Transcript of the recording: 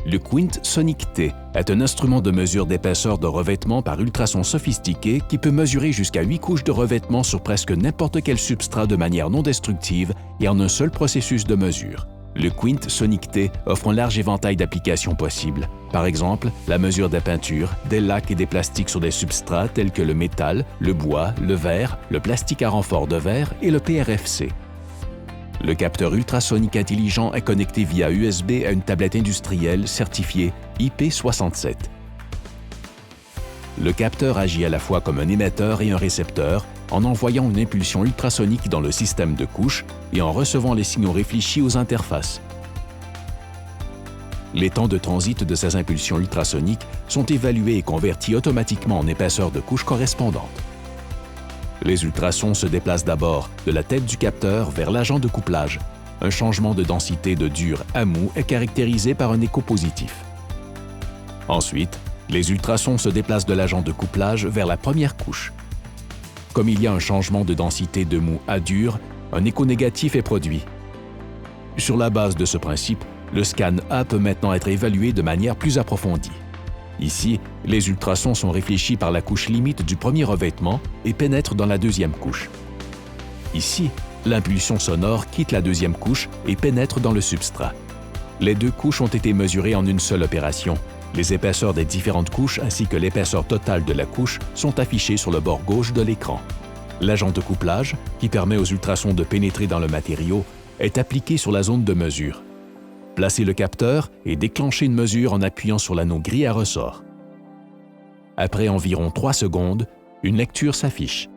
Le Quint Sonic T est un instrument de mesure d'épaisseur de revêtement par ultrasons sophistiqué qui peut mesurer jusqu'à 8 couches de revêtement sur presque n'importe quel substrat de manière non destructive et en un seul processus de mesure. Le Quint Sonic T offre un large éventail d'applications possibles. Par exemple, la mesure des peintures, des lacs et des plastiques sur des substrats tels que le métal, le bois, le verre, le plastique à renfort de verre et le PRFC. Le capteur ultrasonique intelligent est connecté via USB à une tablette industrielle certifiée IP67. Le capteur agit à la fois comme un émetteur et un récepteur en envoyant une impulsion ultrasonique dans le système de couche et en recevant les signaux réfléchis aux interfaces. Les temps de transit de ces impulsions ultrasoniques sont évalués et convertis automatiquement en épaisseur de couche correspondante. Les ultrasons se déplacent d'abord de la tête du capteur vers l'agent de couplage. Un changement de densité de dur à mou est caractérisé par un écho positif. Ensuite, les ultrasons se déplacent de l'agent de couplage vers la première couche. Comme il y a un changement de densité de mou à dur, un écho négatif est produit. Sur la base de ce principe, le scan A peut maintenant être évalué de manière plus approfondie. Ici, les ultrasons sont réfléchis par la couche limite du premier revêtement et pénètrent dans la deuxième couche. Ici, l'impulsion sonore quitte la deuxième couche et pénètre dans le substrat. Les deux couches ont été mesurées en une seule opération. Les épaisseurs des différentes couches ainsi que l'épaisseur totale de la couche sont affichées sur le bord gauche de l'écran. L'agent de couplage, qui permet aux ultrasons de pénétrer dans le matériau, est appliqué sur la zone de mesure. Placez le capteur et déclenchez une mesure en appuyant sur l'anneau gris à ressort. Après environ 3 secondes, une lecture s'affiche.